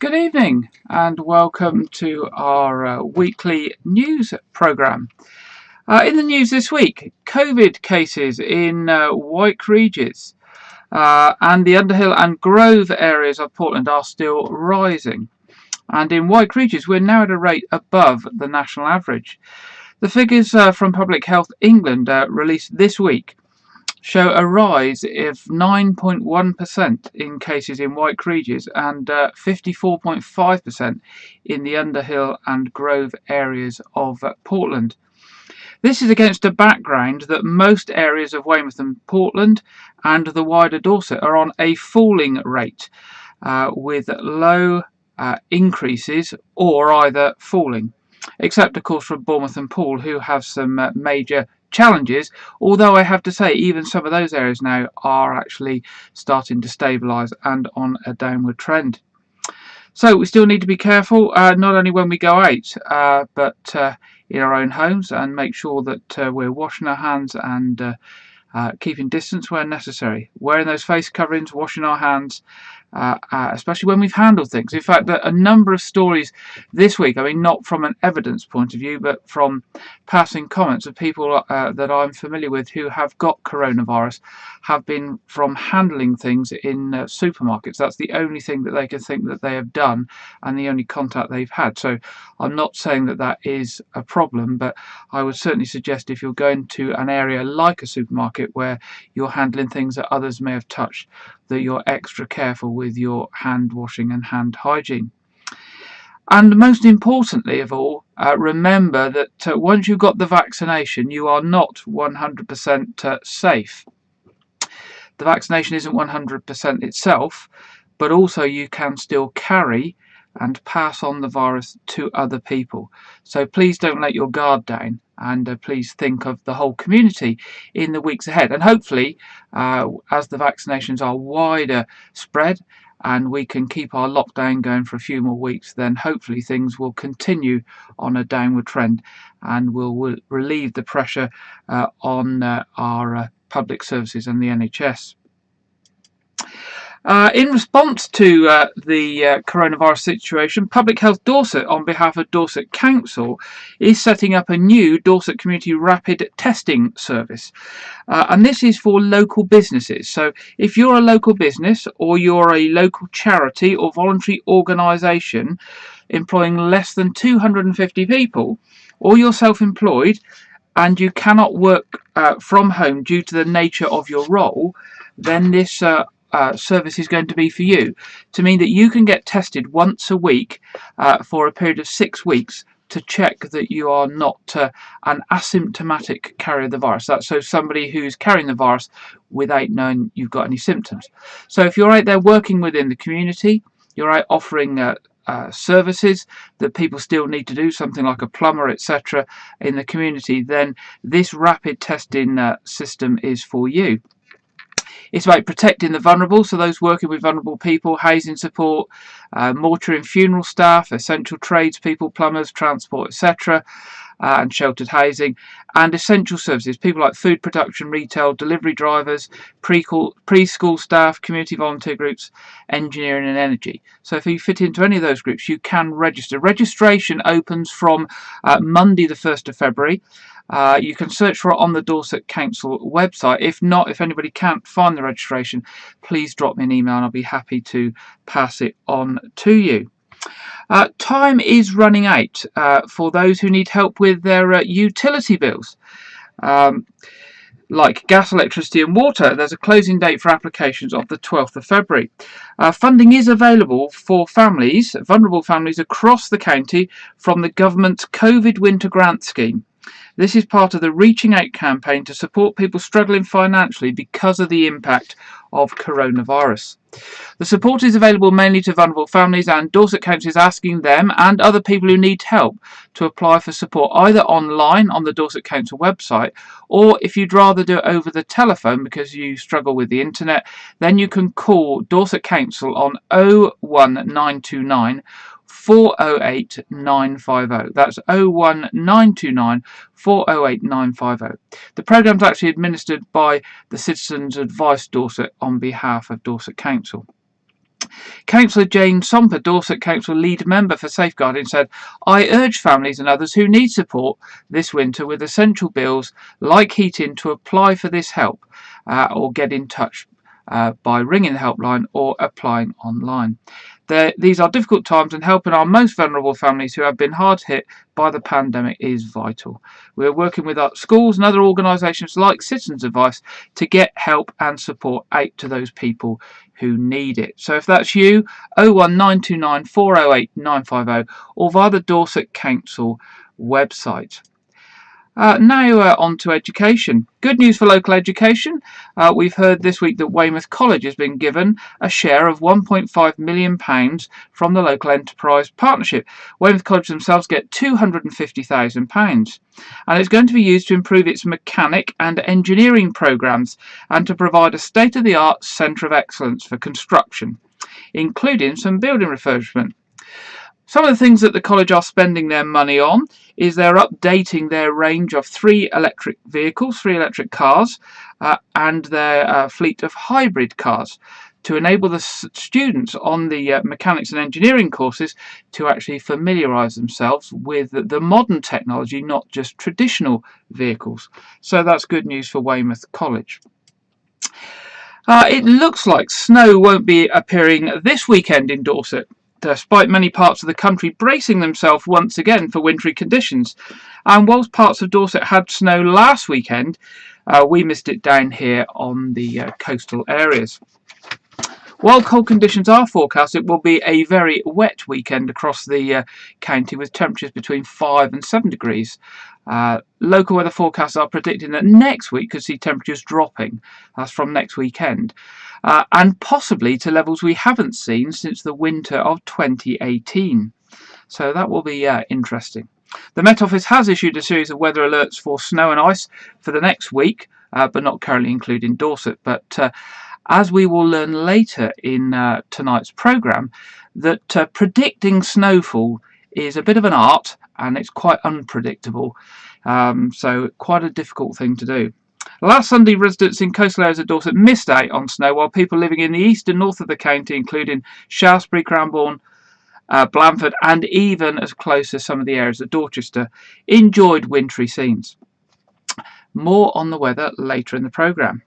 Good evening and welcome to our weekly news programme. In the news this week, COVID cases in White Regis and the Underhill and Grove areas of Portland are still rising. And in White Regis, we're now at a rate above the national average. The figures from Public Health England released this week show a rise of 9.1% in cases in White Regis and 54.5% in the Underhill and Grove areas of Portland. This is against a background that most areas of Weymouth and Portland and the wider Dorset are on a falling rate with low increases or either falling, except of course for Bournemouth and Poole, who have some major challenges, although I have to say even some of those areas now are actually starting to stabilise and on a downward trend. So we still need to be careful, not only when we go out, but in our own homes, and make sure that we're washing our hands and keeping distance where necessary, wearing those face coverings, washing our hands, especially when we've handled things. In fact, a number of stories this week, I mean, not from an evidence point of view, but from passing comments of people that I'm familiar with who have got coronavirus, have been from handling things in supermarkets. That's the only thing that they can think that they have done and the only contact they've had. So I'm not saying that that is a problem, but I would certainly suggest if you're going to an area like a supermarket where you're handling things that others may have touched, that you're extra careful with your hand washing and hand hygiene. And most importantly of all, remember that once you've got the vaccination, you are not 100% safe. The vaccination isn't 100% itself, but also you can still carry and pass on the virus to other people. So please don't let your guard down, and please think of the whole community in the weeks ahead. And hopefully, as the vaccinations are wider spread and we can keep our lockdown going for a few more weeks, then hopefully things will continue on a downward trend and will relieve the pressure on our public services and the NHS. In response to the coronavirus situation, Public Health Dorset, on behalf of Dorset Council, is setting up a new Dorset Community Rapid Testing Service. And this is for local businesses. So if you're a local business or you're a local charity or voluntary organisation employing less than 250 people, or you're self-employed and you cannot work from home due to the nature of your role, then this service is going to be for you, to mean that you can get tested once a week for a period of 6 weeks to check that you are not an asymptomatic carrier of the virus. That's so somebody who's carrying the virus without knowing you've got any symptoms. So if you're out there working within the community, you're out offering services that people still need to do, something like a plumber, etc., in the community, then this rapid testing system is for you. It's about protecting the vulnerable, so those working with vulnerable people, housing support, mortuary and funeral staff, essential tradespeople, plumbers, transport, etc., and sheltered housing, and essential services, people like food production, retail, delivery drivers, preschool staff, community volunteer groups, engineering and energy. So if you fit into any of those groups, you can register. Registration opens from Monday the 1st of February. You can search for it on the Dorset Council website. If not, if anybody can't find the registration, please drop me an email and I'll be happy to pass it on to you. Time is running out for those who need help with their utility bills. Like gas, electricity and water, there's a closing date for applications of the 12th of February. Funding is available for families, vulnerable families across the county from the government's COVID Winter Grant Scheme. This is part of the Reaching Out campaign to support people struggling financially because of the impact of coronavirus. The support is available mainly to vulnerable families, and Dorset Council is asking them and other people who need help to apply for support either online on the Dorset Council website, or if you'd rather do it over the telephone because you struggle with the internet, then you can call Dorset Council on 01929 408 950. That's 01929 408 950. The programme is actually administered by the Citizens Advice Dorset on behalf of Dorset Council. Councillor Jane Somper, Dorset Council lead member for safeguarding, said, "I urge families and others who need support this winter with essential bills like heating to apply for this help or get in touch by ringing the helpline or applying online. These are difficult times, and helping our most vulnerable families who have been hard hit by the pandemic is vital. We are working with our schools and other organisations like Citizens Advice to get help and support out to those people who need it." So if that's you, 01929 408 950 or via the Dorset Council website. Now on to education. Good news for local education. We've heard this week that Weymouth College has been given a share of £1.5 million from the local enterprise partnership. Weymouth College themselves get £250,000, and it's going to be used to improve its mechanic and engineering programmes and to provide a state-of-the-art centre of excellence for construction, including some building refurbishment. Some of the things that the college are spending their money on is they're updating their range of 3 electric vehicles, 3 electric cars, and their fleet of hybrid cars to enable the students on the mechanics and engineering courses to actually familiarise themselves with the modern technology, not just traditional vehicles. So that's good news for Weymouth College. It looks like snow won't be appearing this weekend in Dorset, despite many parts of the country bracing themselves once again for wintry conditions. And whilst parts of Dorset had snow last weekend, we missed it down here on the coastal areas. While cold conditions are forecast, it will be a very wet weekend across the county with temperatures between 5 and 7 degrees. Local weather forecasts are predicting that next week could see temperatures dropping. That's from next weekend. And possibly to levels we haven't seen since the winter of 2018. So that will be interesting. The Met Office has issued a series of weather alerts for snow and ice for the next week, but not currently including Dorset. But as we will learn later in tonight's programme, that predicting snowfall is a bit of an art and it's quite unpredictable. So quite a difficult thing to do. Last Sunday, residents in coastal areas of Dorset missed out on snow, while people living in the east and north of the county, including Shaftesbury, Cranbourne, Blandford, and even as close as some of the areas of Dorchester, enjoyed wintry scenes. More on the weather later in the programme.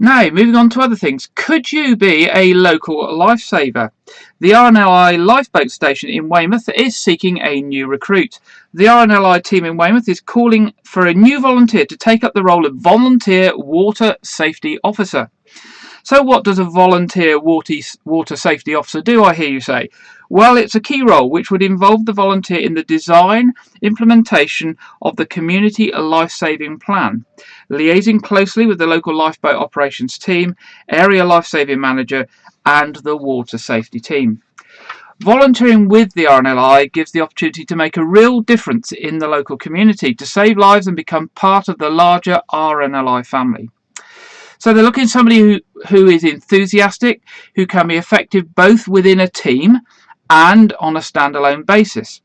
Now, moving on to other things. Could you be a local lifesaver? The RNLI lifeboat station in Weymouth is seeking a new recruit. The RNLI team in Weymouth is calling for a new volunteer to take up the role of volunteer water safety officer. So what does a volunteer water safety officer do, I hear you say? Well, it's a key role which would involve the volunteer in the design, implementation of the community life-saving plan, liaising closely with the local lifeboat operations team, area life-saving manager and the water safety team. Volunteering with the RNLI gives the opportunity to make a real difference in the local community, to save lives and become part of the larger RNLI family. So they're looking for somebody who is enthusiastic, who can be effective both within a team and on a standalone basis.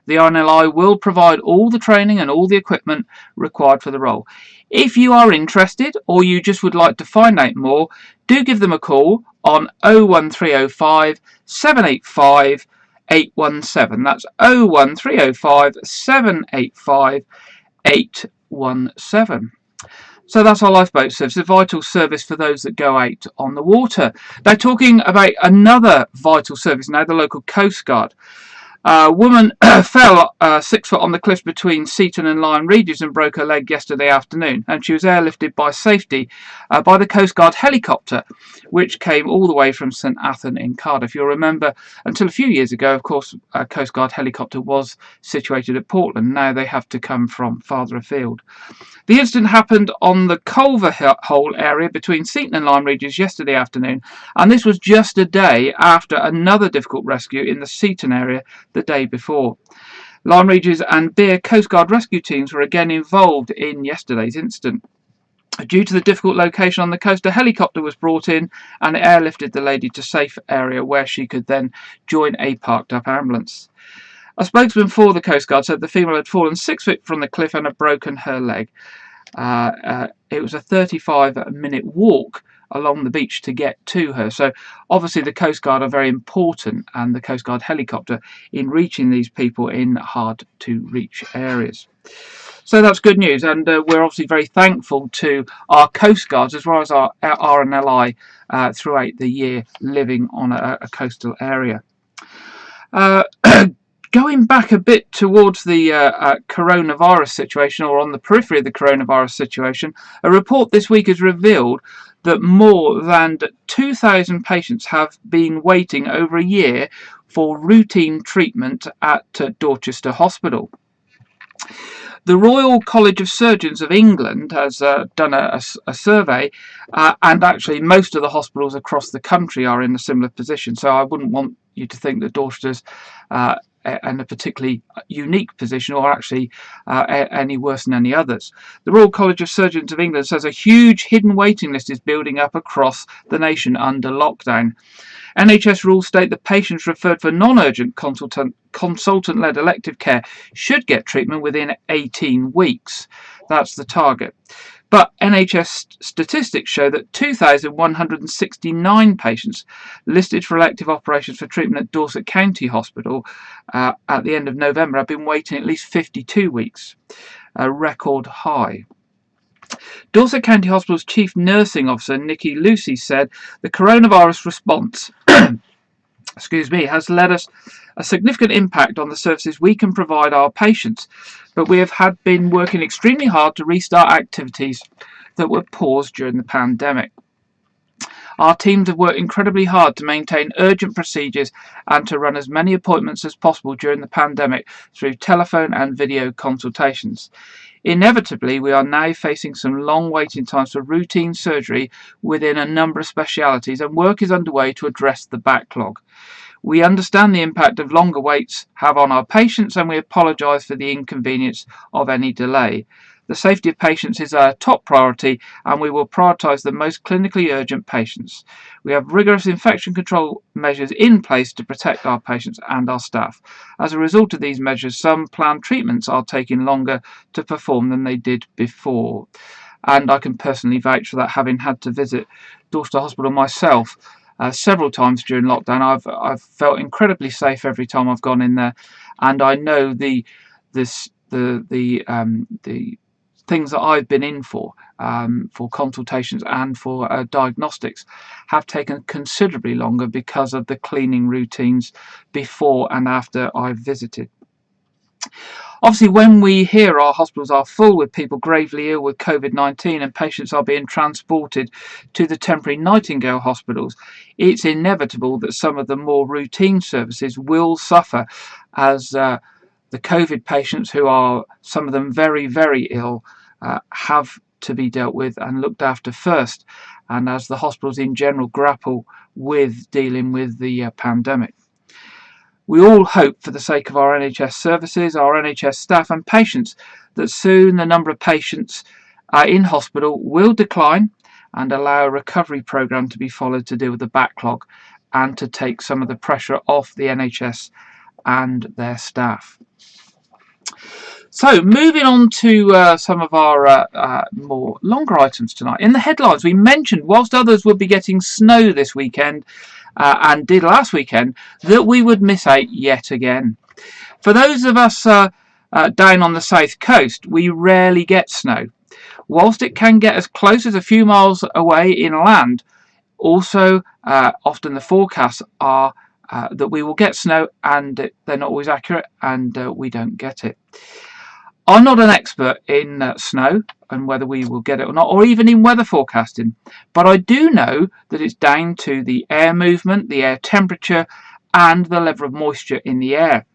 The RNLI will provide all the training and all the equipment required for the role. If you are interested or you just would like to find out more, do give them a call on 01305 785 817. That's 01305 785 817. So that's our lifeboat service, a vital service for those that go out on the water. They're talking about another vital service now, the local Coast Guard. A woman fell 6 foot on the cliff between Seaton and Lyme Regis and broke her leg yesterday afternoon, and she was airlifted by safety by the Coast Guard helicopter, which came all the way from St Athan in Cardiff. You'll remember until a few years ago, of course, a Coast Guard helicopter was situated at Portland. Now they have to come from farther afield. The incident happened on the Culver Hole area between Seaton and Lyme Regis yesterday afternoon, and this was just a day after another difficult rescue in the Seaton area the day before. Lyme Regis and Beer Coast Guard rescue teams were again involved in yesterday's incident. Due to the difficult location on the coast, a helicopter was brought in and it airlifted the lady to a safe area where she could then join a parked up ambulance. A spokesman for the Coast Guard said the female had fallen 6 feet from the cliff and had broken her leg. It was a 35-minute walk along the beach to get to her. So obviously the Coast Guard are very important, and the Coast Guard helicopter, in reaching these people in hard to reach areas. So that's good news, and we're obviously very thankful to our Coast Guards as well as our RNLI throughout the year living on a coastal area. Going back a bit towards the coronavirus situation, or on the periphery of the coronavirus situation, a report this week has revealed that more than 2,000 patients have been waiting over a year for routine treatment at Dorchester Hospital. The Royal College of Surgeons of England has done a survey, and actually most of the hospitals across the country are in a similar position. So I wouldn't want you to think that Dorchester's in a particularly unique position, or actually any worse than any others. The Royal College of Surgeons of England says a huge hidden waiting list is building up across the nation under lockdown. NHS rules state that patients referred for non-urgent consultant-led elective care should get treatment within 18 weeks. That's the target. But NHS statistics show that 2,169 patients listed for elective operations for treatment at Dorset County Hospital at the end of November have been waiting at least 52 weeks, a record high. Dorset County Hospital's Chief Nursing Officer, Nikki Lucy, said the coronavirus response has led us a significant impact on the services we can provide our patients, but we have been working extremely hard to restart activities that were paused during the pandemic. Our teams have worked incredibly hard to maintain urgent procedures and to run as many appointments as possible during the pandemic through telephone and video consultations. Inevitably, we are now facing some long waiting times for routine surgery within a number of specialities, and work is underway to address the backlog. We understand the impact of longer waits have on our patients, and we apologise for the inconvenience of any delay. The safety of patients is our top priority, and we will prioritise the most clinically urgent patients. We have rigorous infection control measures in place to protect our patients and our staff. As a result of these measures, some planned treatments are taking longer to perform than they did before. And I can personally vouch for that, having had to visit Dorchester Hospital myself several times during lockdown. I've felt incredibly safe every time I've gone in there, and I know the things that I've been in for consultations and for diagnostics have taken considerably longer because of the cleaning routines before and after I've visited. Obviously, when we hear our hospitals are full with people gravely ill with COVID-19 and patients are being transported to the temporary Nightingale hospitals, it's inevitable that some of the more routine services will suffer as the COVID patients, who are some of them very, very ill, have to be dealt with and looked after first, and as the hospitals in general grapple with dealing with the pandemic. We all hope, for the sake of our NHS services, our NHS staff and patients, that soon the number of patients in hospital will decline and allow a recovery programme to be followed to deal with the backlog and to take some of the pressure off the NHS and their staff. So, moving on to some of our more longer items tonight. In the headlines, we mentioned, whilst others would be getting snow this weekend, and did last weekend, that we would miss out yet again. For those of us down on the south coast, we rarely get snow. Whilst it can get as close as a few miles away inland, also often the forecasts are that we will get snow, and they're not always accurate, and we don't get it. I'm not an expert in snow and whether we will get it or not, or even in weather forecasting, but I do know that it's down to the air movement, the air temperature, and the level of moisture in the air.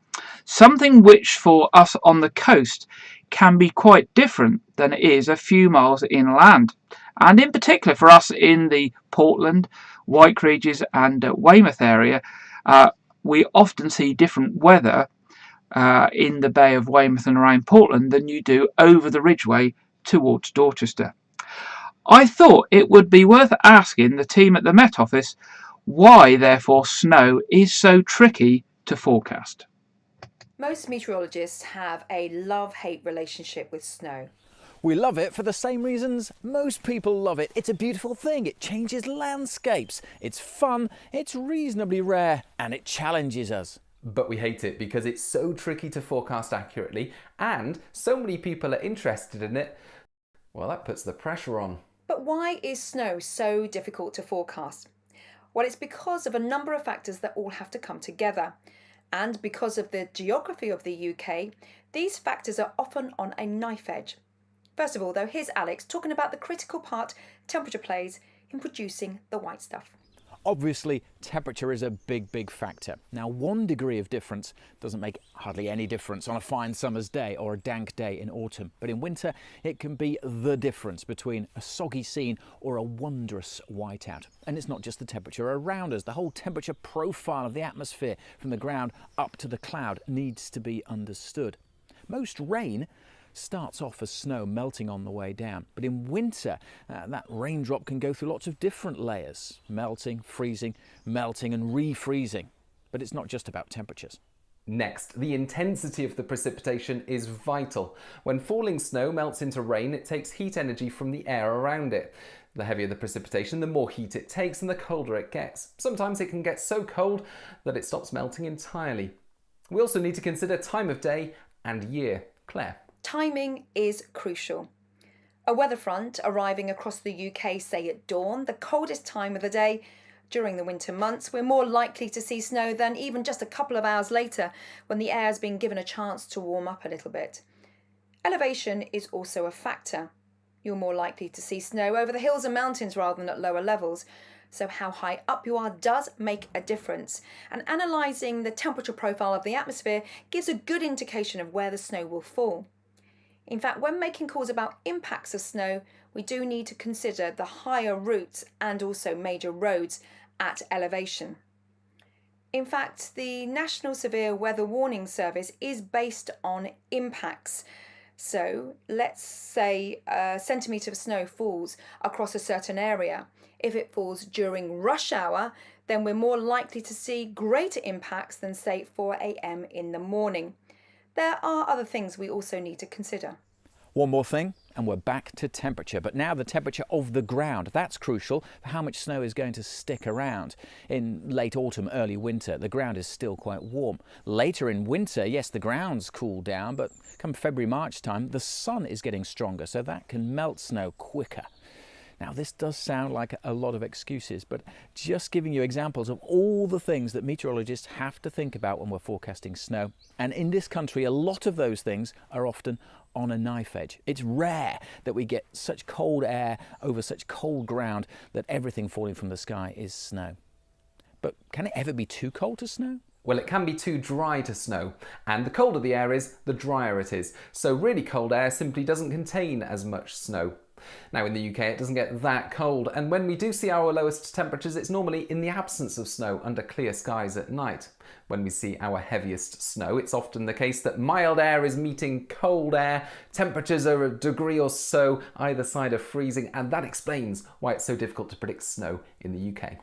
Something which for us on the coast can be quite different than it is a few miles inland. And in particular for us in the Portland, White Regis and Weymouth area, we often see different weather in the Bay of Weymouth and around Portland than you do over the Ridgeway towards Dorchester. I thought it would be worth asking the team at the Met Office why, therefore, snow is so tricky to forecast. Most meteorologists have a love-hate relationship with snow. We love it for the same reasons most people love it. It's a beautiful thing, it changes landscapes, it's fun, it's reasonably rare, and it challenges us. But we hate it because it's so tricky to forecast accurately, and so many people are interested in it. Well, that puts the pressure on. But why is snow so difficult to forecast? Well, it's because of a number of factors that all have to come together. And because of the geography of the UK, these factors are often on a knife edge. First of all, though, here's Alex talking about the critical part temperature plays in producing the white stuff. Obviously, temperature is a big factor. Now, 1 degree of difference doesn't make hardly any difference on a fine summer's day or a dank day in autumn. But in winter, it can be the difference between a soggy scene or a wondrous whiteout. And it's not just the temperature around us. The whole temperature profile of the atmosphere from the ground up to the cloud needs to be understood. Most rain starts off as snow melting on the way down, but in winter that raindrop can go through lots of different layers, melting, freezing, melting and refreezing. But it's not just about temperatures. Next, the intensity of the precipitation is vital. When falling snow melts into rain, it takes heat energy from the air around it. The heavier the precipitation, the more heat it takes and the colder it gets. Sometimes it can get so cold that it stops melting entirely. We also need to consider time of day and year. Claire. Timing is crucial. A weather front arriving across the UK, say at dawn, the coldest time of the day. During the winter months, we're more likely to see snow than even just a couple of hours later when the air has been given a chance to warm up a little bit. Elevation is also a factor. You're more likely to see snow over the hills and mountains rather than at lower levels. So how high up you are does make a difference. And analysing the temperature profile of the atmosphere gives a good indication of where the snow will fall. In fact, when making calls about impacts of snow, we do need to consider the higher routes and also major roads at elevation. In fact, the National Severe Weather Warning Service is based on impacts. So let's say a centimetre of snow falls across a certain area. If it falls during rush hour, then we're more likely to see greater impacts than, say, 4 a.m. in the morning. There are other things we also need to consider. One more thing and we're back to temperature, but now the temperature of the ground. That's crucial for how much snow is going to stick around. In late autumn, early winter, the ground is still quite warm. Later in winter, yes, the ground's cooled down, but come February, March time, the sun is getting stronger, so that can melt snow quicker. Now, this does sound like a lot of excuses, but just giving you examples of all the things that meteorologists have to think about when we're forecasting snow. And in this country, a lot of those things are often on a knife edge. It's rare that we get such cold air over such cold ground that everything falling from the sky is snow. But can it ever be too cold to snow? Well, it can be too dry to snow, and the colder the air is, the drier it is. So really cold air simply doesn't contain as much snow. Now in the UK it doesn't get that cold, and when we do see our lowest temperatures it's normally in the absence of snow under clear skies at night. When we see our heaviest snow it's often the case that mild air is meeting cold air, temperatures are a degree or so either side of freezing, and that explains why it's so difficult to predict snow in the UK.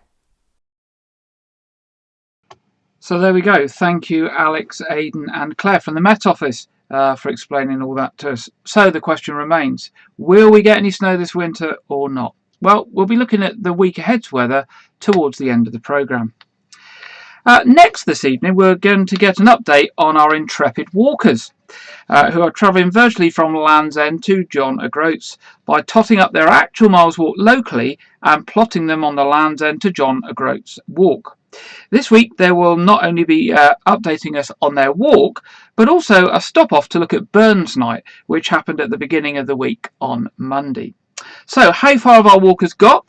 So there we go. Thank you, Alex, Aidan and Claire from the Met Office for explaining all that to us. So the question remains, will we get any snow this winter or not? Well, we'll be looking at the week ahead's weather towards the end of the programme. Next this evening, we're going to get an update on our intrepid walkers who are travelling virtually from Land's End to John O'Groats by totting up their actual miles walked locally and plotting them on the Land's End to John O'Groats walk. This week they will not only be updating us on their walk, but also a stop off to look at Burns Night, which happened at the beginning of the week on Monday. So how far have our walkers got,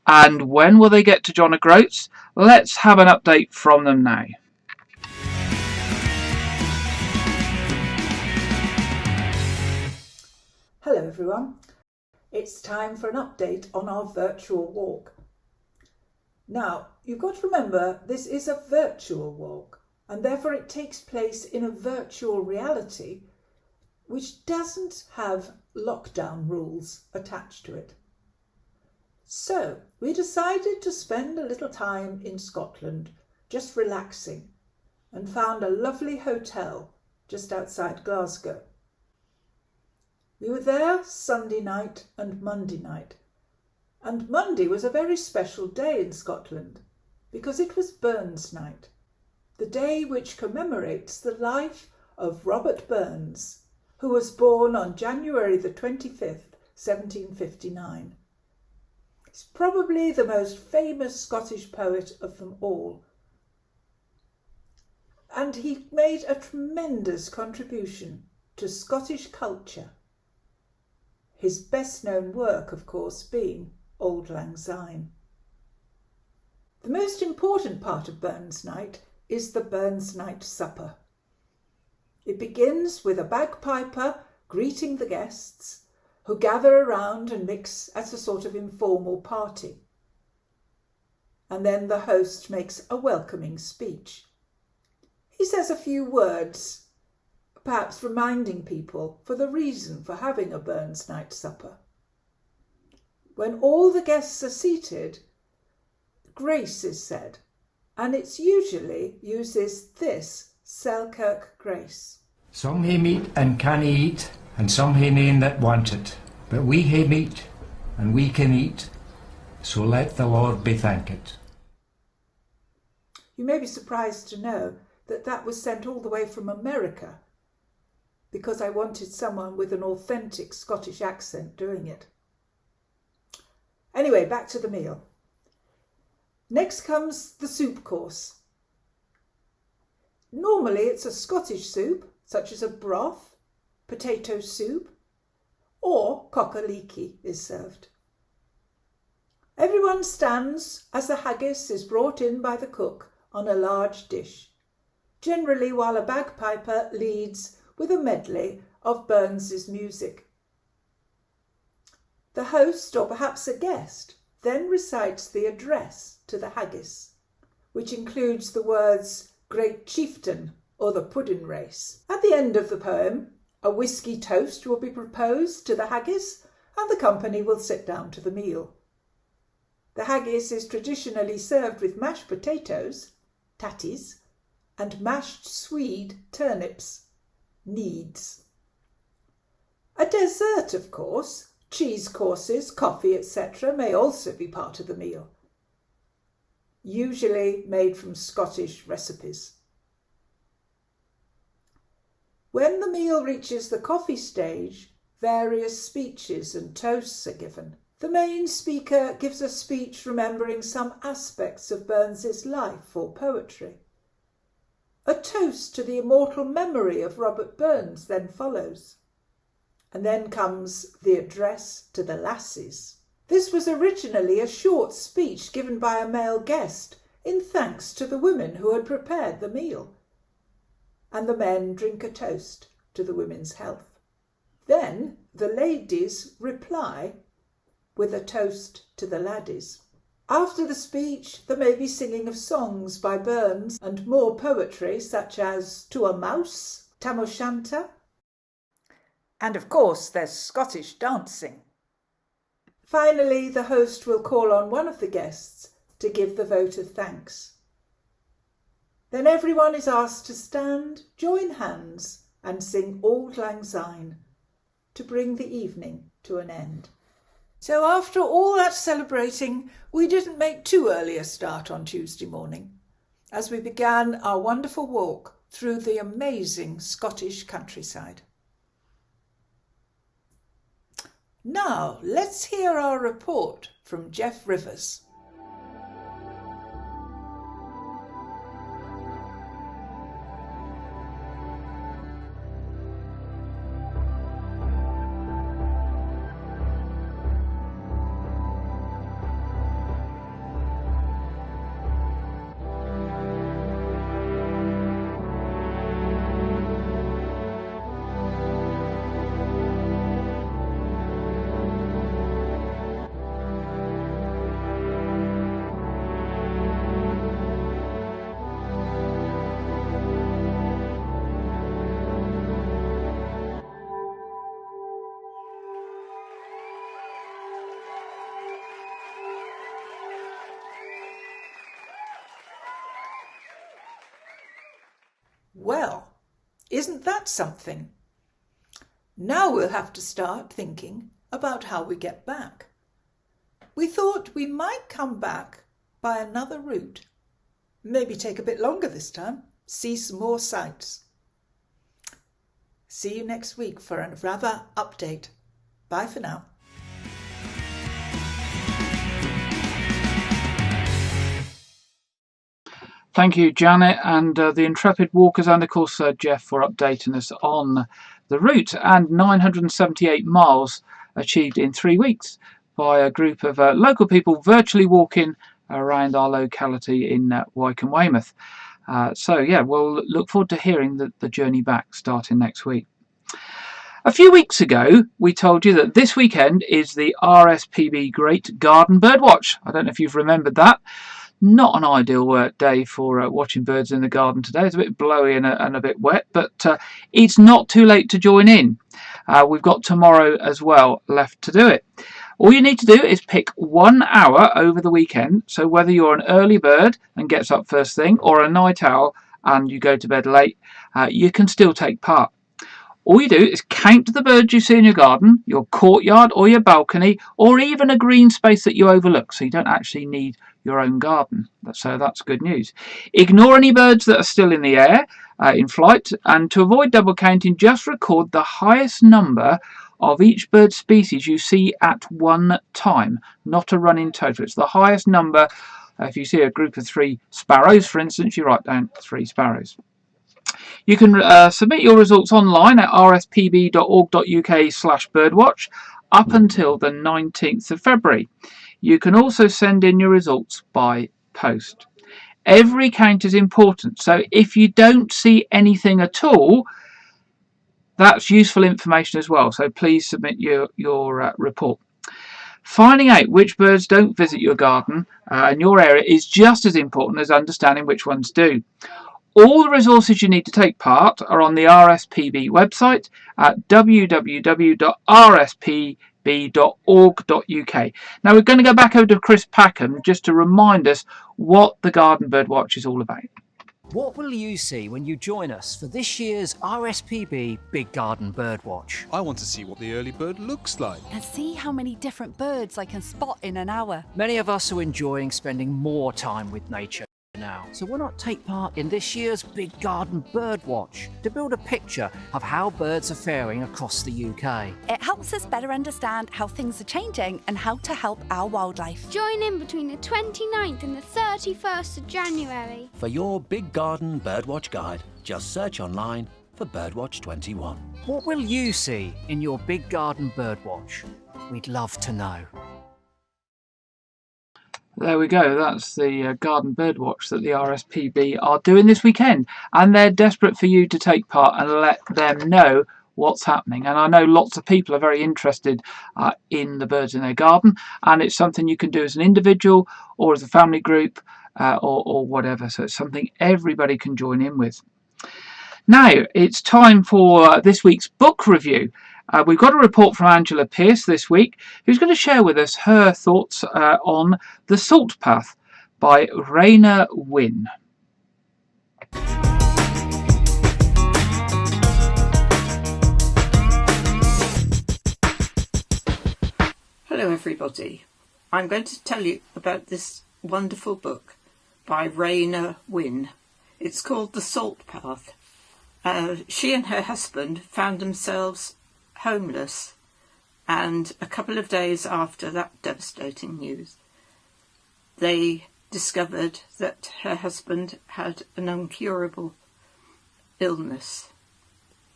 and when will they get to John O'Groats? Let's have an update from them now. Hello everyone, it's time for an update on our virtual walk. Now, you've got to remember this is a virtual walk, and therefore it takes place in a virtual reality which doesn't have lockdown rules attached to it. So we decided to spend a little time in Scotland just relaxing and found a lovely hotel just outside Glasgow. We were there Sunday night and Monday night. And Monday was a very special day in Scotland because it was Burns Night, the day which commemorates the life of Robert Burns, who was born on January the 25th, 1759. He's probably the most famous Scottish poet of them all. And he made a tremendous contribution to Scottish culture. His best known work, of course, being Auld Lang Syne. The most important part of Burns Night is the Burns Night supper. It begins with a bagpiper greeting the guests, who gather around and mix as a sort of informal party. And then the host makes a welcoming speech. He says a few words, perhaps reminding people for the reason for having a Burns Night supper. When all the guests are seated, grace is said, and it usually uses this Selkirk grace. Some hae meat and canna eat, and some hae nane that want it. But we hae meat, and we can eat, so let the Lord be thanked. You may be surprised to know that that was sent all the way from America, because I wanted someone with an authentic Scottish accent doing it. Anyway, back to the meal. Next comes the soup course. Normally it's a Scottish soup, such as a broth, potato soup, or cocker-leekie is served. Everyone stands as the haggis is brought in by the cook on a large dish, generally while a bagpiper leads with a medley of Burns's music. The host, or perhaps a guest, then recites the address to the haggis, which includes the words Great Chieftain or the Puddin' Race. At the end of the poem, a whisky toast will be proposed to the haggis and the company will sit down to the meal. The haggis is traditionally served with mashed potatoes, tatties, and mashed swede turnips, needs. A dessert, of course, cheese courses, coffee, etc. may also be part of the meal, usually made from Scottish recipes. When the meal reaches the coffee stage, various speeches and toasts are given. The main speaker gives a speech remembering some aspects of Burns's life or poetry. A toast to the immortal memory of Robert Burns then follows. And then comes the address to the lassies. This was originally a short speech given by a male guest in thanks to the women who had prepared the meal. And the men drink a toast to the women's health. Then the ladies reply with a toast to the laddies. After the speech, there may be singing of songs by Burns and more poetry such as To a Mouse, Tam O'Shanter, and of course there's Scottish dancing. Finally, the host will call on one of the guests to give the vote of thanks. Then everyone is asked to stand, join hands and sing Auld Lang Syne to bring the evening to an end. So after all that celebrating, we didn't make too early a start on Tuesday morning as we began our wonderful walk through the amazing Scottish countryside. Now, let's hear our report from Jeff Rivers. Well, isn't that something? Now we'll have to start thinking about how we get back. We thought we might come back by another route. Maybe take a bit longer this time, see some more sights. See you next week for another update. Bye for now. Thank you, Janet, and the Intrepid Walkers, and of course Jeff, for updating us on the route. And 978 miles achieved in 3 weeks by a group of local people virtually walking around our locality in Wycombe Weymouth. So yeah, we'll look forward to hearing the journey back starting next week. A few weeks ago, we told you that this weekend is the RSPB Great Garden Birdwatch. I don't know if you've remembered that. Not an ideal day for watching birds in the garden today. It's a bit blowy and a bit wet, but it's not too late to join in. We've got tomorrow as well left to do it. All you need to do is pick 1 hour over the weekend. So whether you're an early bird and gets up first thing, or a night owl and you go to bed late, you can still take part. All you do is count the birds you see in your garden, your courtyard or your balcony, or even a green space that you overlook, so you don't actually need your own garden. So that's good news. Ignore any birds that are still in the air, in flight, and to avoid double counting, just record the highest number of each bird species you see at one time, not a running total. It's the highest number. If you see a group of 3 sparrows, for instance, you write down 3 sparrows. You can submit your results online at rspb.org.uk/birdwatch up until the 19th of February. You can also send in your results by post. Every count is important, so if you don't see anything at all, that's useful information as well, so please submit your report. Finding out which birds don't visit your garden in your area is just as important as understanding which ones do. All the resources you need to take part are on the RSPB website at www.rspb.org.uk. Now we're going to go back over to Chris Packham just to remind us what the Garden Bird Watch is all about. What will you see when you join us for this year's RSPB Big Garden Birdwatch? I want to see what the early bird looks like. And see how many different birds I can spot in an hour. Many of us are enjoying spending more time with nature now, so why not take part in this year's Big Garden Birdwatch to build a picture of how birds are faring across the UK. It helps us better understand how things are changing and how to help our wildlife. Join in between the 29th and the 31st of January. For your Big Garden Birdwatch guide, just search online for Birdwatch 21. What will you see in your Big Garden Birdwatch? We'd love to know. There we go, that's the Garden Birdwatch that the RSPB are doing this weekend, and they're desperate for you to take part and let them know what's happening. And I know lots of people are very interested in the birds in their garden, and it's something you can do as an individual or as a family group or whatever, so it's something everybody can join in with. Now it's time for this week's book review. We've got a report from Angela Pearce this week, who's going to share with us her thoughts on The Salt Path by Raina Wynne. Hello everybody. I'm going to tell you about this wonderful book by Raina Wynne. It's called The Salt Path. She and her husband found themselves homeless, and a couple of days after that devastating news, they discovered that her husband had an incurable illness,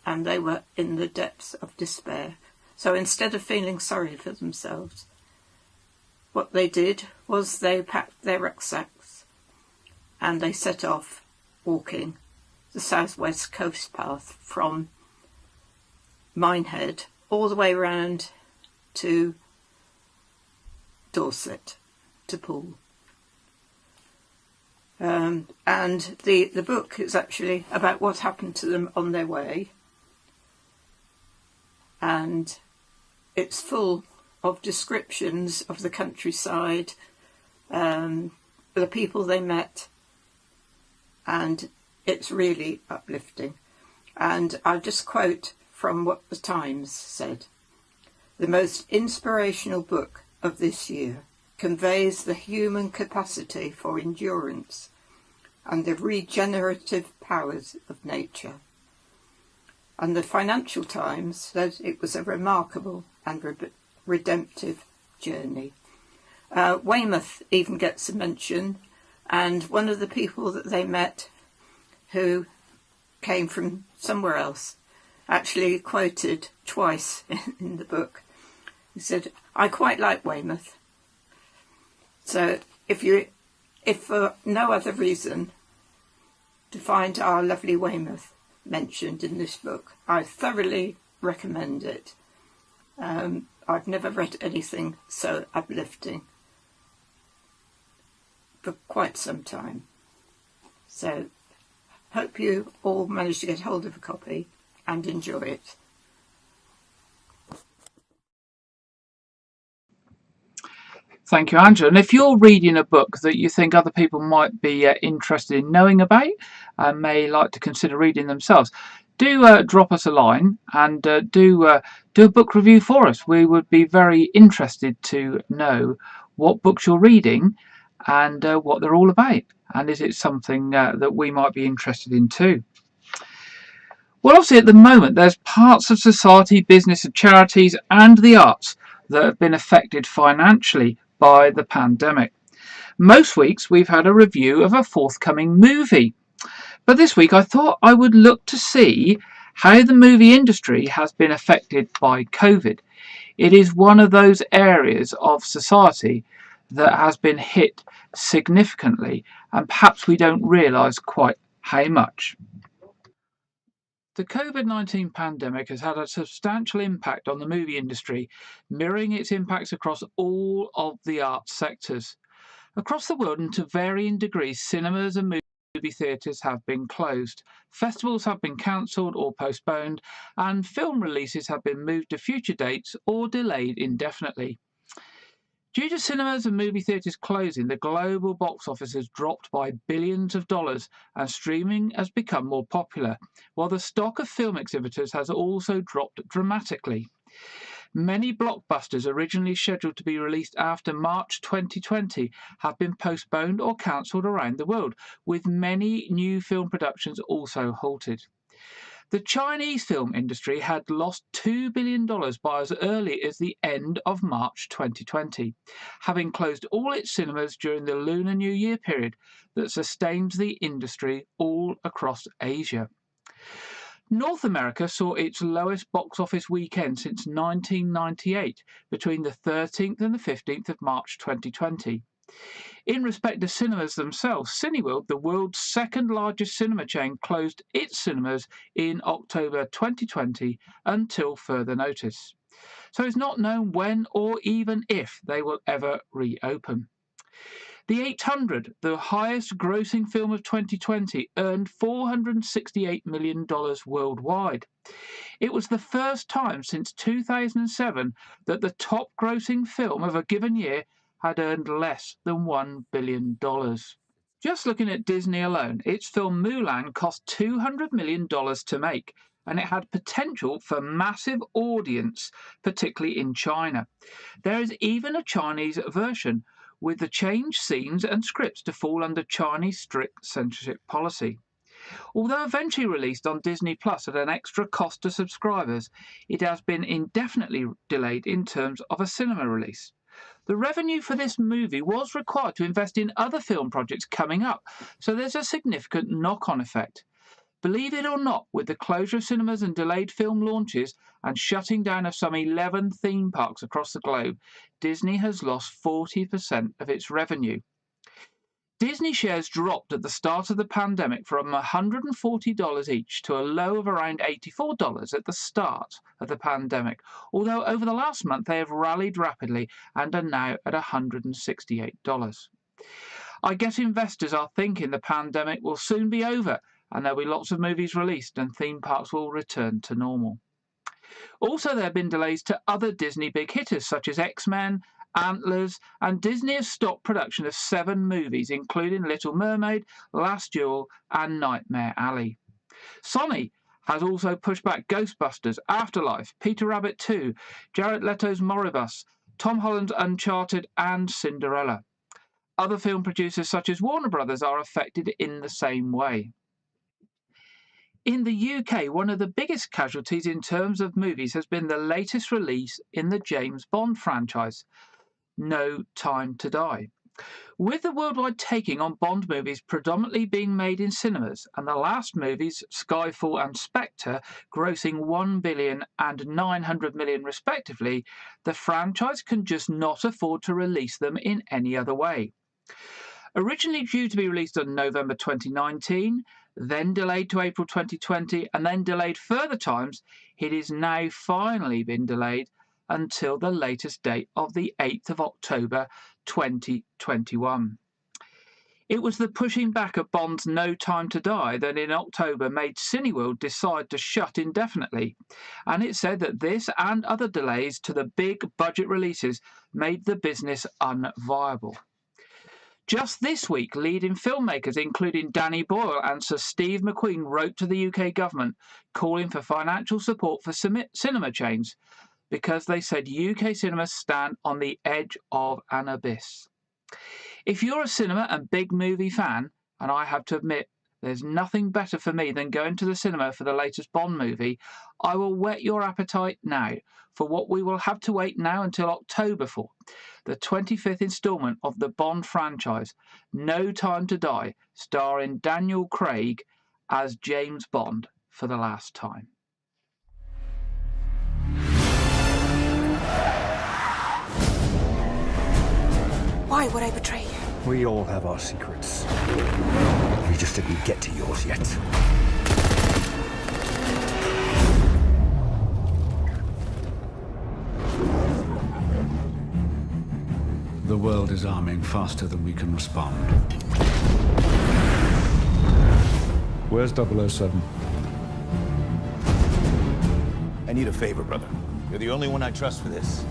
and they were in the depths of despair. So instead of feeling sorry for themselves, what they did was they packed their rucksacks and they set off walking the southwest coast path from Minehead all the way round to Dorset, to Poole. And the book is actually about what happened to them on their way, and it's full of descriptions of the countryside, the people they met, and it's really uplifting. And I'll just quote from what the Times said. The most inspirational book of this year conveys the human capacity for endurance and the regenerative powers of nature. And the Financial Times said it was a remarkable and redemptive journey. Weymouth even gets a mention, and one of the people that they met who came from somewhere else actually quoted twice in the book. He said, "I quite like Weymouth." So if for no other reason to find our lovely Weymouth mentioned in this book, I thoroughly recommend it. I've never read anything so uplifting for quite some time. So hope you all manage to get hold of a copy and enjoy it. Thank you, Angela. And if you're reading a book that you think other people might be interested in knowing about and may like to consider reading themselves, do drop us a line and do a book review for us. We would be very interested to know what books you're reading and what they're all about. And is it something that we might be interested in too? Well, obviously at the moment there's parts of society, business and charities and the arts that have been affected financially by the pandemic. Most weeks we've had a review of a forthcoming movie, but this week I thought I would look to see how the movie industry has been affected by COVID. It is one of those areas of society that has been hit significantly, and perhaps we don't realise quite how much. The COVID-19 pandemic has had a substantial impact on the movie industry, mirroring its impacts across all of the arts sectors. Across the world, and to varying degrees, cinemas and movie theatres have been closed, festivals have been cancelled or postponed, and film releases have been moved to future dates or delayed indefinitely. Due to cinemas and movie theatres closing, the global box office has dropped by billions of dollars and streaming has become more popular, while the stock of film exhibitors has also dropped dramatically. Many blockbusters originally scheduled to be released after March 2020 have been postponed or cancelled around the world, with many new film productions also halted. The Chinese film industry had lost $2 billion by as early as the end of March 2020, having closed all its cinemas during the Lunar New Year period that sustained the industry all across Asia. North America saw its lowest box office weekend since 1998, between the 13th and the 15th of March 2020. In respect to cinemas themselves, Cineworld, the world's second largest cinema chain, closed its cinemas in October 2020 until further notice. So it's not known when or even if they will ever reopen. The 800, the highest grossing film of 2020, earned $468 million worldwide. It was the first time since 2007 that the top grossing film of a given year had earned less than $1 billion. Just looking at Disney alone, its film Mulan cost $200 million to make, and it had potential for massive audience, particularly in China. There is even a Chinese version, with the changed scenes and scripts to fall under Chinese strict censorship policy. Although eventually released on Disney Plus at an extra cost to subscribers, it has been indefinitely delayed in terms of a cinema release. The revenue for this movie was required to invest in other film projects coming up, so there's a significant knock-on effect. Believe it or not, with the closure of cinemas and delayed film launches and shutting down of some 11 theme parks across the globe, Disney has lost 40% of its revenue. Disney shares dropped at the start of the pandemic from $140 each to a low of around $84 at the start of the pandemic, although over the last month they have rallied rapidly and are now at $168. I guess investors are thinking the pandemic will soon be over and there'll be lots of movies released and theme parks will return to normal. Also, there have been delays to other Disney big hitters such as X-Men, Antlers, and Disney has stopped production of 7 movies, including Little Mermaid, Last Duel, and Nightmare Alley. Sony has also pushed back Ghostbusters, Afterlife, Peter Rabbit 2, Jared Leto's Moribus, Tom Holland's Uncharted, and Cinderella. Other film producers such as Warner Brothers are affected in the same way. In the UK, one of the biggest casualties in terms of movies has been the latest release in the James Bond franchise, No Time to Die. With the worldwide taking on Bond movies predominantly being made in cinemas, and the last movies, Skyfall and Spectre, grossing $1 billion and $900 million respectively, the franchise can just not afford to release them in any other way. Originally due to be released on November 2019, then delayed to April 2020, and then delayed further times, it is now finally been delayed until the latest date of the 8th of October 2021. It was the pushing back of Bond's No Time to Die that in October made Cineworld decide to shut indefinitely, and it said that this and other delays to the big budget releases made the business unviable. Just this week, leading filmmakers including Danny Boyle and Sir Steve McQueen wrote to the UK government calling for financial support for cinema chains because they said UK cinemas stand on the edge of an abyss. If you're a cinema and big movie fan, and I have to admit there's nothing better for me than going to the cinema for the latest Bond movie, I will whet your appetite now for what we will have to wait now until October for, the 25th instalment of the Bond franchise, No Time to Die, starring Daniel Craig as James Bond for the last time. Why would I betray you? We all have our secrets. We just didn't get to yours yet. The world is arming faster than we can respond. Where's 007? I need a favor, brother. You're the only one I trust for this.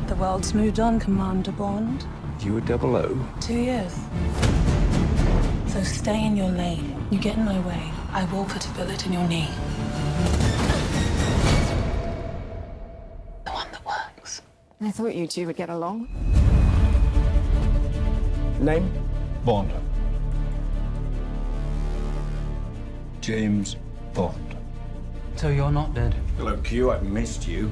The world's moved on, Commander Bond. You were 00? 2 years. So stay in your lane. You get in my way, I will put a bullet in your knee. The one that works. I thought you two would get along. Name? Bond. James Bond. So you're not dead? Hello, Q. I've missed you.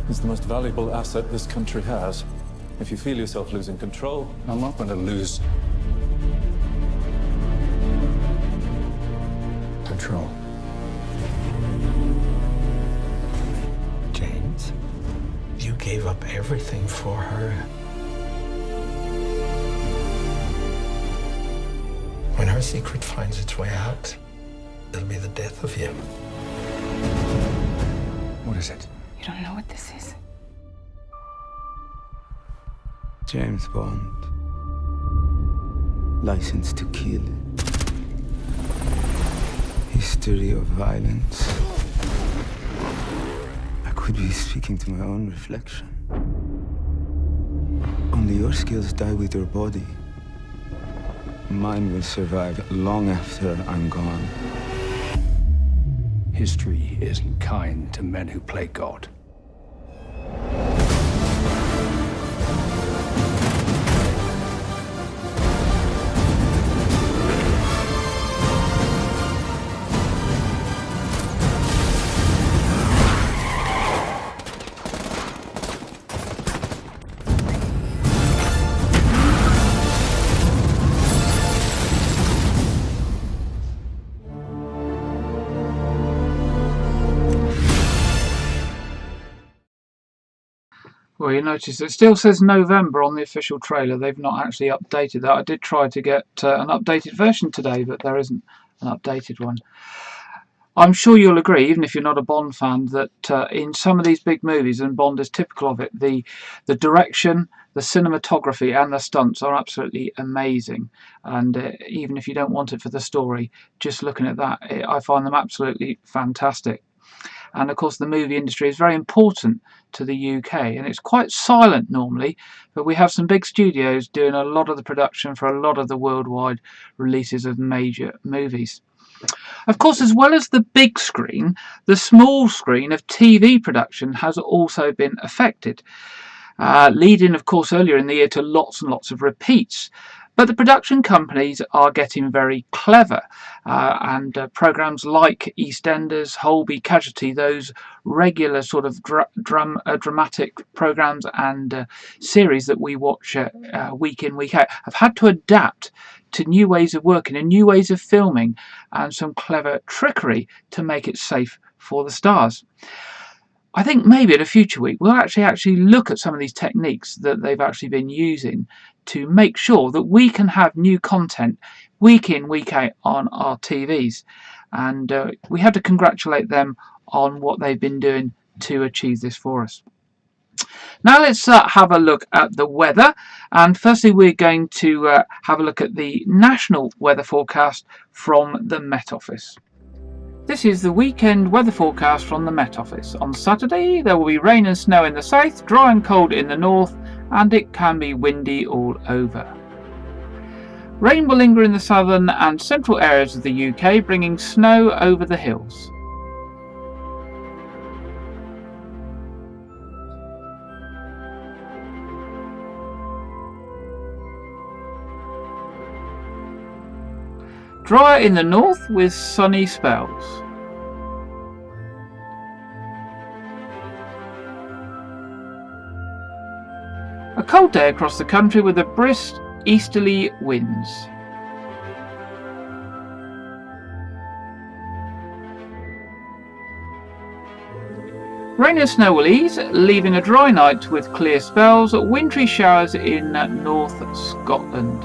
He's the most valuable asset this country has. If you feel yourself losing control, I'm not going to lose control. James, you gave up everything for her. When her secret finds its way out, it'll be the death of you. What is it? You don't know what this is. James Bond. License to kill. History of violence. I could be speaking to my own reflection. Only your skills die with your body. Mine will survive long after I'm gone. History isn't kind to men who play God. Well, you notice it still says November on the official trailer. They've not actually updated that. I did try to get an updated version today, but there isn't an updated one. I'm sure you'll agree, even if you're not a Bond fan, that in some of these big movies, and Bond is typical of it, the direction, the cinematography and the stunts are absolutely amazing. And even if you don't want it for the story, just looking at that, I find them absolutely fantastic. and of course the movie industry is very important to the UK, and it's quite silent normally, but we have some big studios doing a lot of the production for a lot of the worldwide releases of major movies. Of course, as well as the big screen, the small screen of TV production has also been affected, leading, of course, earlier in the year to lots and lots of repeats. But the production companies are getting very clever, and programmes like EastEnders, Holby, Casualty, those regular sort of dramatic programmes and series that we watch week in, week out, have had to adapt to new ways of working and new ways of filming and some clever trickery to make it safe for the stars. I think maybe at a future week we'll actually look at some of these techniques that they've actually been using to make sure that we can have new content week in, week out on our TVs. And we have to congratulate them on what they've been doing to achieve this for us. Now let's have a look at the weather, and firstly we're going to have a look at the national weather forecast from the Met Office. This is the weekend weather forecast from the Met Office. On Saturday there will be rain and snow in the south, dry and cold in the north, and it can be windy all over. Rain will linger in the southern and central areas of the UK, bringing snow over the hills. Dry in the north with sunny spells. A cold day across the country with a brisk easterly winds. Rain and snow will ease, leaving a dry night with clear spells, wintry showers in North Scotland.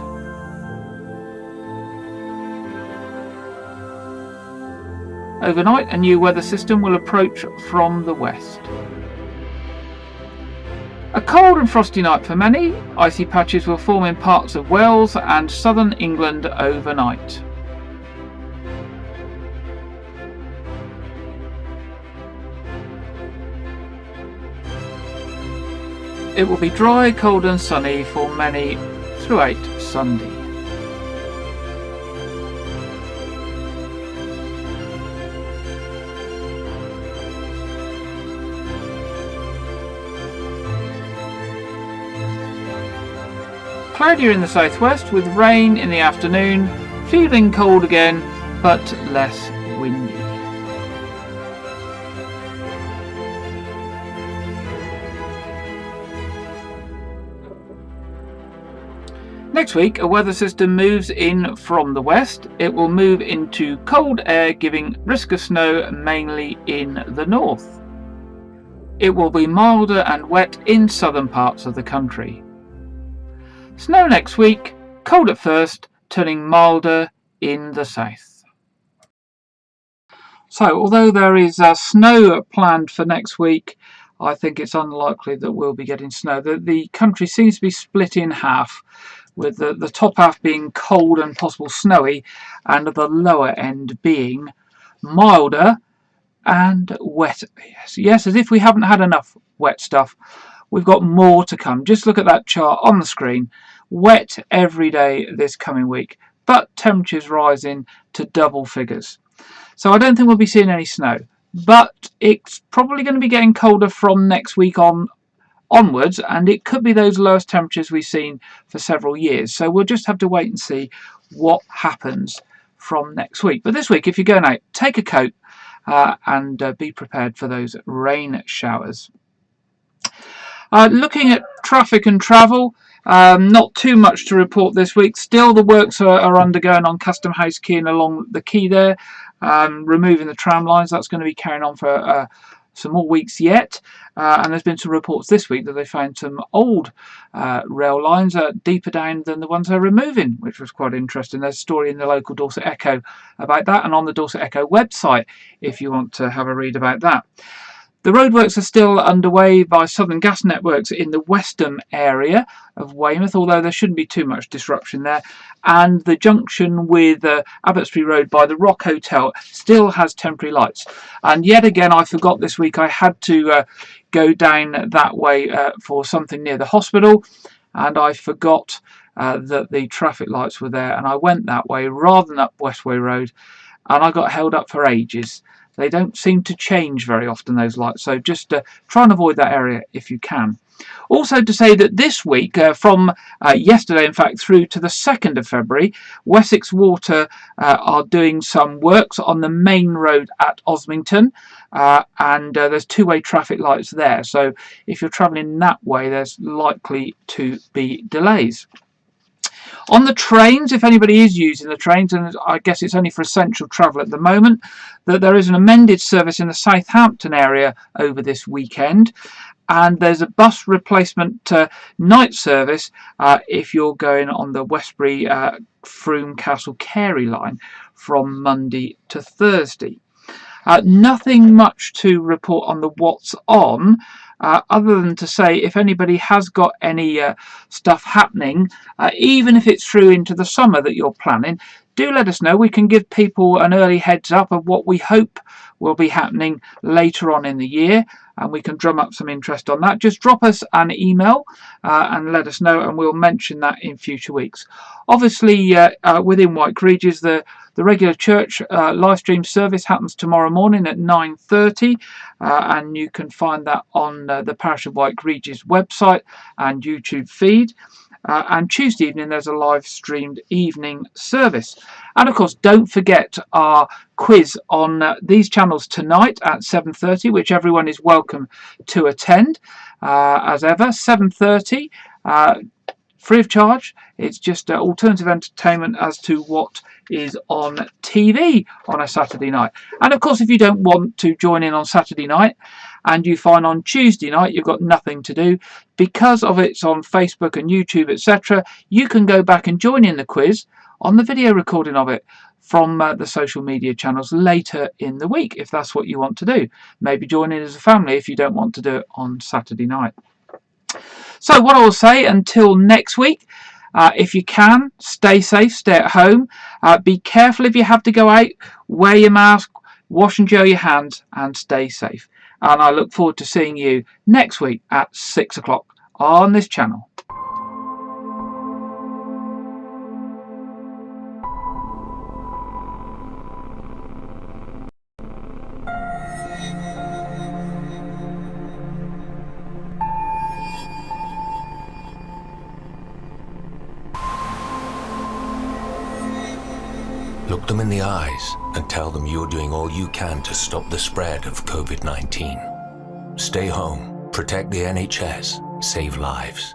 Overnight, a new weather system will approach from the west. A cold and frosty night for many. Icy patches will form in parts of Wales and southern England overnight. It will be dry, cold and sunny for many throughout Sunday. Cloudier in the southwest with rain in the afternoon, feeling cold again but less windy. Next week a weather system moves in from the west. It will move into cold air, giving risk of snow mainly in the north. It will be milder and wet in southern parts of the country. Snow next week, cold at first, turning milder in the south. So, although there is snow planned for next week, I think it's unlikely that we'll be getting snow. The country seems to be split in half, with the top half being cold and possible snowy, and the lower end being milder and wet. Yes, as if we haven't had enough wet stuff. We've got more to come. Just look at that chart on the screen. Wet every day this coming week, but temperatures rising to double figures. So I don't think we'll be seeing any snow, but it's probably going to be getting colder from next week onwards, and it could be those lowest temperatures we've seen for several years. So we'll just have to wait and see what happens from next week. But this week, if you're going out, take a coat and be prepared for those rain showers. Looking at traffic and travel, not too much to report this week. Still the works are undergoing on Custom House Quay and along the quay there, removing the tram lines. That's going to be carrying on for some more weeks yet, and there's been some reports this week that they found some old rail lines deeper down than the ones they're removing, which was quite interesting. There's a story in the local Dorset Echo about that, and on the Dorset Echo website if you want to have a read about that. The roadworks are still underway by Southern Gas Networks in the western area of Weymouth, although there shouldn't be too much disruption there. And the junction with Abbotsbury Road by the Rock Hotel still has temporary lights. And yet again, I forgot this week I had to go down that way for something near the hospital, and I forgot that the traffic lights were there, and I went that way rather than up Westway Road, and I got held up for ages. They don't seem to change very often, those lights, so just try and avoid that area if you can. Also to say that this week, from yesterday in fact through to the 2nd of February, Wessex Water are doing some works on the main road at Osmington, and there's two-way traffic lights there, so if you're travelling that way there's likely to be delays. On the trains, if anybody is using the trains, and I guess it's only for essential travel at the moment, that there is an amended service in the Southampton area over this weekend, and there's a bus replacement night service if you're going on the Westbury Frome Castle Carey line from Monday to Thursday. Nothing much to report on the what's on, other than to say if anybody has got any stuff happening, even if it's through into the summer that you're planning, do let us know. We can give people an early heads up of what we hope will be happening later on in the year, and we can drum up some interest on that. Just drop us an email and let us know, and we'll mention that in future weeks. Obviously, within White Regis, the regular church live stream service happens tomorrow morning at 9:30, and you can find that on the Parish of White Regis website and YouTube feed. And Tuesday evening there's a live streamed evening service. And of course, don't forget our quiz on these channels tonight at 7:30, which everyone is welcome to attend. As ever, 7:30, free of charge. It's just alternative entertainment as to what is on TV on a Saturday night. And of course, if you don't want to join in on Saturday night and you find on Tuesday night you've got nothing to do, because of it's on Facebook and YouTube, etc., you can go back and join in the quiz on the video recording of it from the social media channels later in the week, if that's what you want to do. Maybe join in as a family if you don't want to do it on Saturday night. So what I will say until next week, if you can, stay safe, stay at home, be careful if you have to go out, wear your mask, wash and gel your hands, and stay safe. And I look forward to seeing you next week at 6 o'clock on this channel. Look them in the eyes and tell them you're doing all you can to stop the spread of COVID-19. Stay home, protect the NHS, save lives.